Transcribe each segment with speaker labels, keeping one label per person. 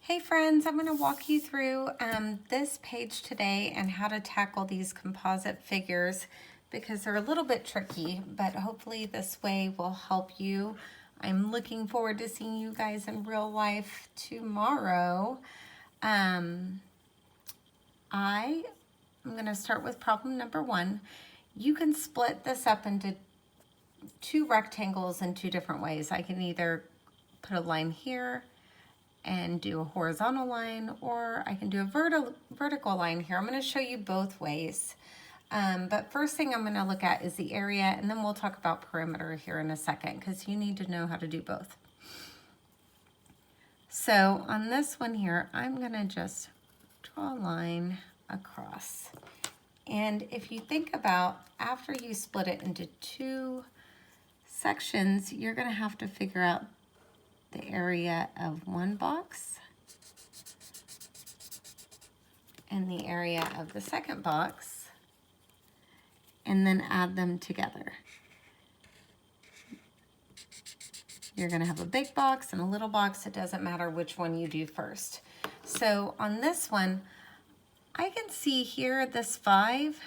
Speaker 1: Hey friends, I'm going to walk you through this page today and how to tackle these composite figures because they're a little bit tricky, but hopefully this way will help you. I'm looking forward to seeing you guys in real life tomorrow. I'm going to start with problem number 1. You can split this up into two rectangles in two different ways. I can either put a line here and do a horizontal line, or I can do a vertical line here. I'm going to show you both ways. But first thing I'm going to look at is the area, and then we'll talk about perimeter here in a second because you need to know how to do both. So on this one here, I'm going to just draw a line across. And if you think about after you split it into two sections, you're going to have to figure out the area of one box and the area of the second box, and then add them together. You're going to have a big box and a little box. It doesn't matter which one you do first. So on this one, I can see here this 5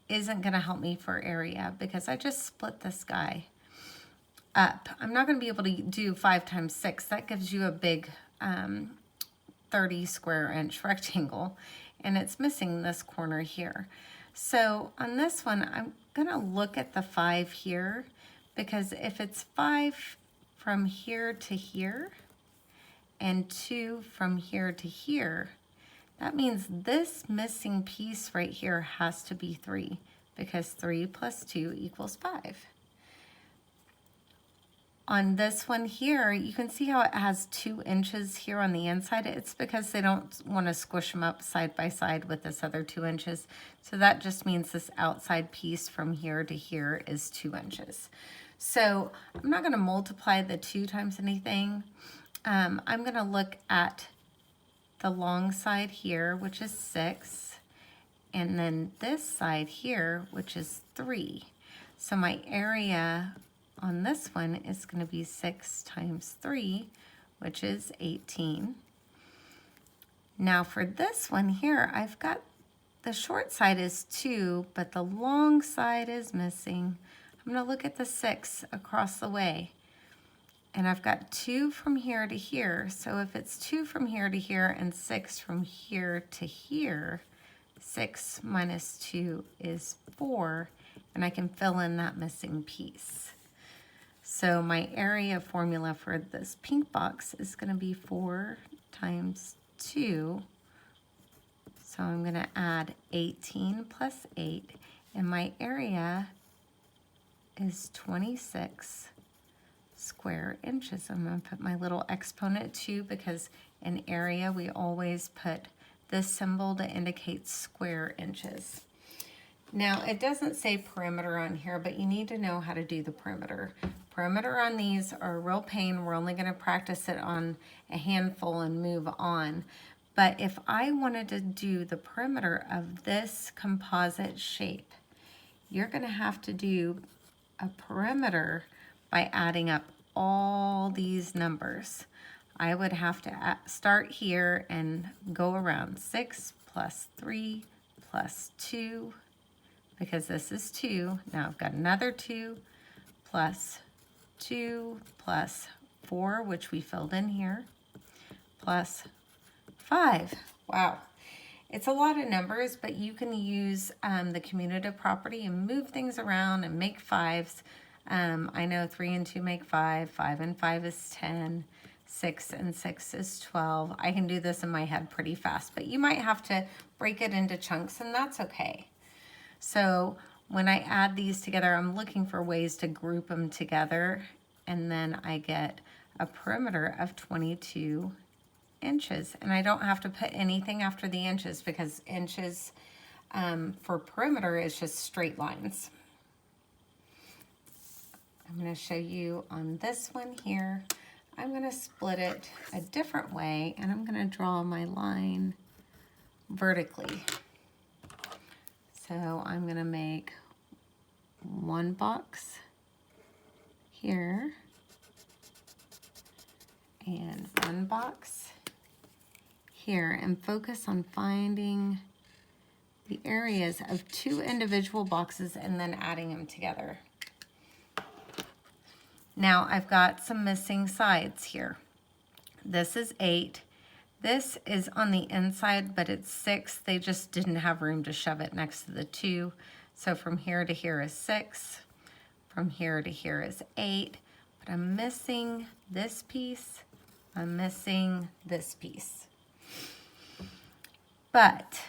Speaker 1: isn't going to help me for area because I just split this guy up. I'm not going to be able to do 5 times 6. That gives you a big 30 square inch rectangle, and it's missing this corner here. So on this one, I'm going to look at the 5 here, because if it's 5 from here to here and 2 from here to here, that means this missing piece right here has to be 3, because 3 plus 2 equals 5. On this one here, you can see how it has 2 inches here on the inside. It's because they don't want to squish them up side by side with this other 2 inches. So that just means this outside piece from here to here is 2 inches. So I'm not going to multiply the 2 times anything. I'm going to look at the long side here, which is 6, and then this side here, which is 3. So my area on this one is going to be 6 times 3, which is 18. Now for this one here, I've got the short side is 2, but the long side is missing. I'm going to look at the 6 across the way. And I've got 2 from here to here. So if it's 2 from here to here and 6 from here to here, 6 minus 2 is 4. And I can fill in that missing piece. So my area formula for this pink box is going to be 4 times 2. So I'm going to add 18 plus 8. And my area is 26 square inches. I'm going to put my little exponent 2 because in area we always put this symbol to indicate square inches. Now it doesn't say perimeter on here, but you need to know how to do the perimeter. Perimeter on these are a real pain. We're only going to practice it on a handful and move on. But if I wanted to do the perimeter of this composite shape, you're going to have to do a perimeter by adding up all these numbers. I would have to start here and go around 6 plus 3 plus 2, because this is 2. Now I've got another 2 plus 2 plus 4, which we filled in here, plus 5. Wow. It's a lot of numbers, but you can use the commutative property and move things around and make 5s. I know 3 and 2 make 5, 5 and 5 is 10, 6 and 6 is 12. I can do this in my head pretty fast, but you might have to break it into chunks, and that's okay. So when I add these together, I'm looking for ways to group them together, and then I get a perimeter of 22 inches. And I don't have to put anything after the inches because inches for perimeter is just straight lines. I'm going to show you on this one here. I'm going to split it a different way, and I'm going to draw my line vertically. So I'm going to make one box here and one box here and focus on finding the areas of 2 individual boxes and then adding them together. Now I've got some missing sides here. This is 8. This is on the inside, but it's 6. They just didn't have room to shove it next to the 2. So from here to here is 6. From here to here is 8. But I'm missing this piece. I'm missing this piece. But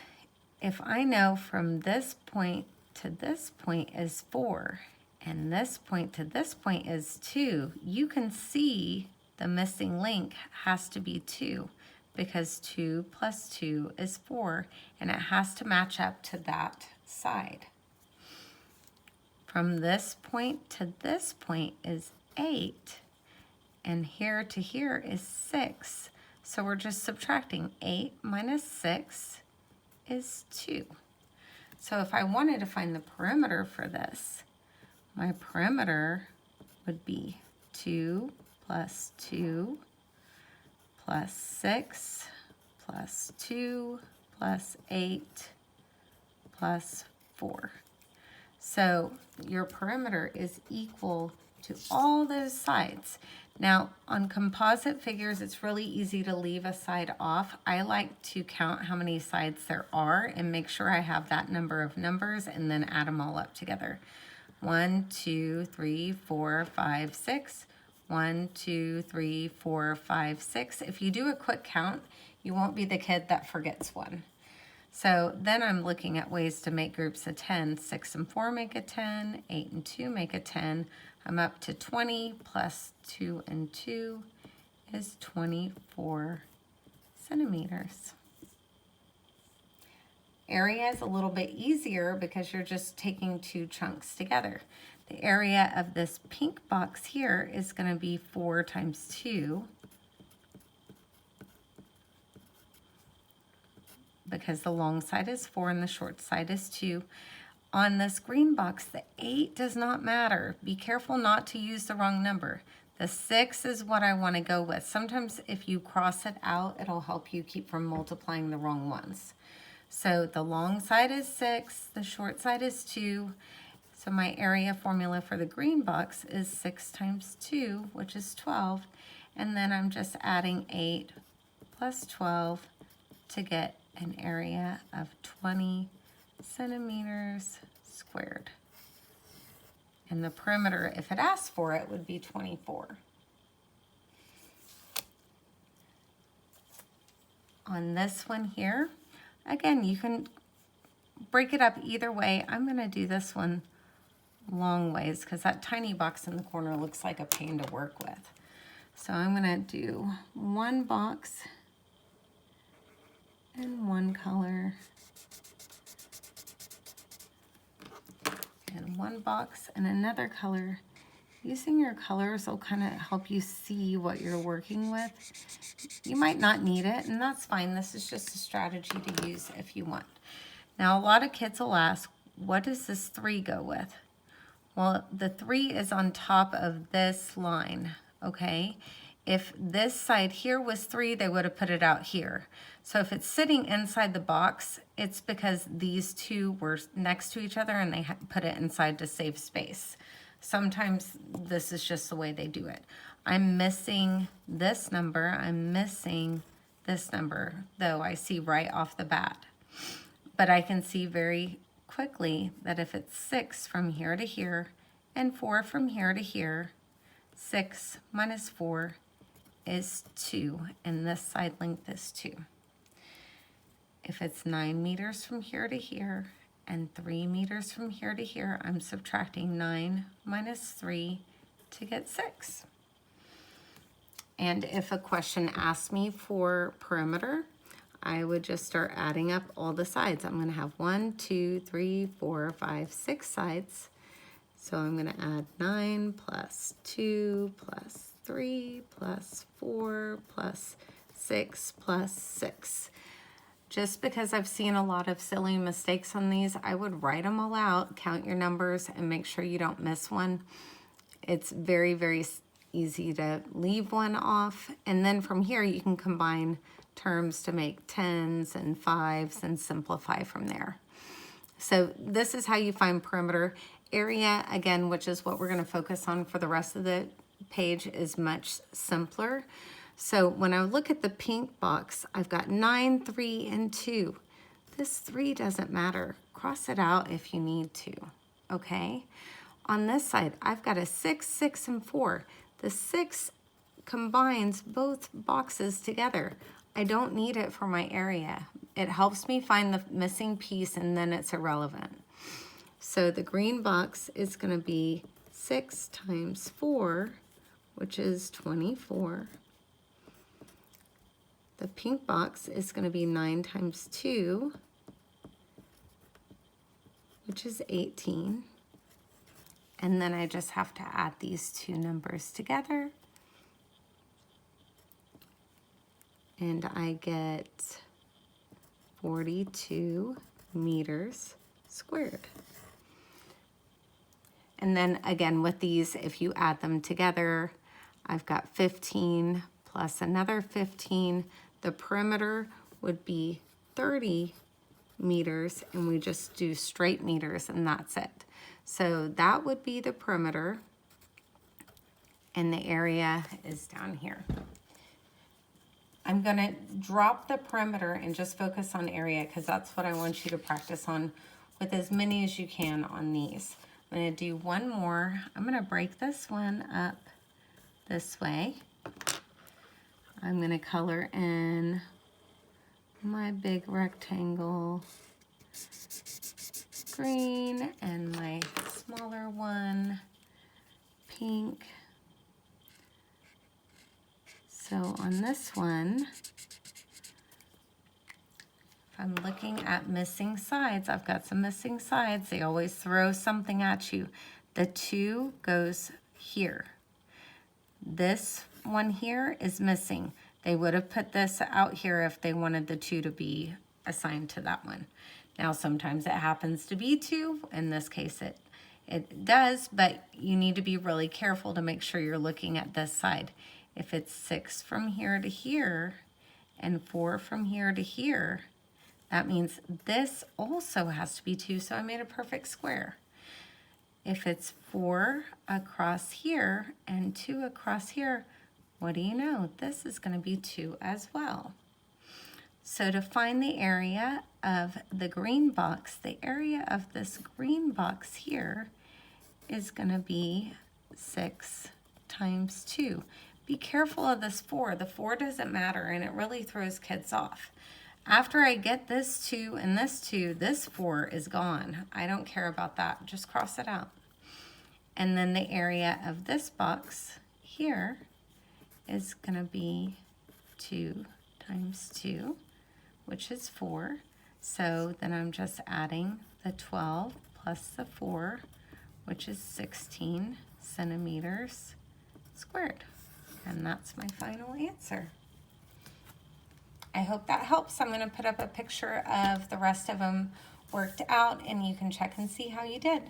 Speaker 1: if I know from this point to this point is 4, and this point to this point is 2, you can see the missing link has to be 2, because 2 plus 2 is 4, and it has to match up to that side. From this point to this point is 8, and here to here is 6. So we're just subtracting. 8 minus 6 is 2. So if I wanted to find the perimeter for this, my perimeter would be 2 plus 2 plus 6 plus 2 plus 8 plus 4. So your perimeter is equal to all those sides. Now on composite figures, it's really easy to leave a side off. I like to count how many sides there are and make sure I have that number of numbers and then add them all up together. 1, 2, 3, 4, 5, 6. 1, 2, 3, 4, 5, 6. If you do a quick count, you won't be the kid that forgets one. So then I'm looking at ways to make groups of 10. 6 and 4 make a 10. 8 and 2 make a 10. I'm up to 20 plus 2 and 2 is 24 centimeters. Area is a little bit easier because you're just taking 2 chunks together. The area of this pink box here is going to be 4 times 2, because the long side is 4 and the short side is 2. On this green box, the 8 does not matter. Be careful not to use the wrong number. The 6 is what I want to go with. Sometimes if you cross it out, it'll help you keep from multiplying the wrong ones. So the long side is 6, the short side is 2. So my area formula for the green box is 6 times 2, which is 12. And then I'm just adding 8 plus 12 to get an area of 20 centimeters squared. And the perimeter, if it asks for it, would be 24. On this one here, again, you can break it up either way. I'm going to do this one long ways because that tiny box in the corner looks like a pain to work with. So I'm going to do one box and one color, and one box and another color. Using your colors will kind of help you see what you're working with. You might not need it, and that's fine. This is just a strategy to use if you want. Now, a lot of kids will ask, what does this 3 go with? Well, the 3 is on top of this line, okay? If this side here was 3, they would have put it out here. So if it's sitting inside the box, it's because these 2 were next to each other and they put it inside to save space. Sometimes this is just the way they do it. I'm missing this number. I'm missing this number, though I see right off the bat. But I can see very quickly that if it's 6 from here to here and 4 from here to here, 6 minus 4 is 2, and this side length is 2. If it's 9 meters from here to here and 3 meters from here to here, I'm subtracting 9 minus 3 to get 6. And if a question asks me for perimeter, I would just start adding up all the sides. I'm going to have 1, 2, 3, 4, 5, 6 sides. So I'm going to add 9 plus 2 plus 3 plus 4 plus 6 plus 6. Just because I've seen a lot of silly mistakes on these, I would write them all out, count your numbers, and make sure you don't miss one. It's very, very easy to leave one off. And then from here, you can combine terms to make tens and fives and simplify from there. So this is how you find perimeter. Area, again, which is what we're going to focus on for the rest of the page, is much simpler. So when I look at the pink box, I've got 9, 3, and 2. This 3 doesn't matter. Cross it out if you need to, okay? On this side, I've got a 6, 6, and 4. The 6 combines both boxes together. I don't need it for my area. It helps me find the missing piece, and then it's irrelevant. So the green box is going to be 6 times 4, which is 24. The pink box is going to be 9 times 2, which is 18. And then I just have to add these two numbers together. And I get 42 meters squared. And then again with these, if you add them together, I've got 15 plus another 15. The perimeter would be 30 meters, and we just do straight meters, and that's it. So that would be the perimeter, and the area is down here. I'm going to drop the perimeter and just focus on area because that's what I want you to practice on with as many as you can on these. I'm going to do one more. I'm going to break this one up this way. I'm going to color in my big rectangle green and my smaller one pink. So on this one, if I'm looking at missing sides, I've got some missing sides. They always throw something at you. The 2 goes here. This one here is missing. They would have put this out here if they wanted the 2 to be assigned to that one. Now sometimes it happens to be 2. In this case it does, but you need to be really careful to make sure you're looking at this side. If it's 6 from here to here and 4 from here to here, that means this also has to be 2, so I made a perfect square. If it's 4 across here and 2 across here, what do you know? This is going to be 2 as well. So to find the area of the green box, the area of this green box here is going to be 6 times 2. Be careful of this 4. The 4 doesn't matter, and it really throws kids off. After I get this 2 and this 2, this 4 is gone. I don't care about that. Just cross it out. And then the area of this box here is going to be 2 times 2, which is 4. So then I'm just adding the 12 plus the 4, which is 16 centimeters squared. And that's my final answer. I hope that helps. I'm going to put up a picture of the rest of them worked out, and you can check and see how you did.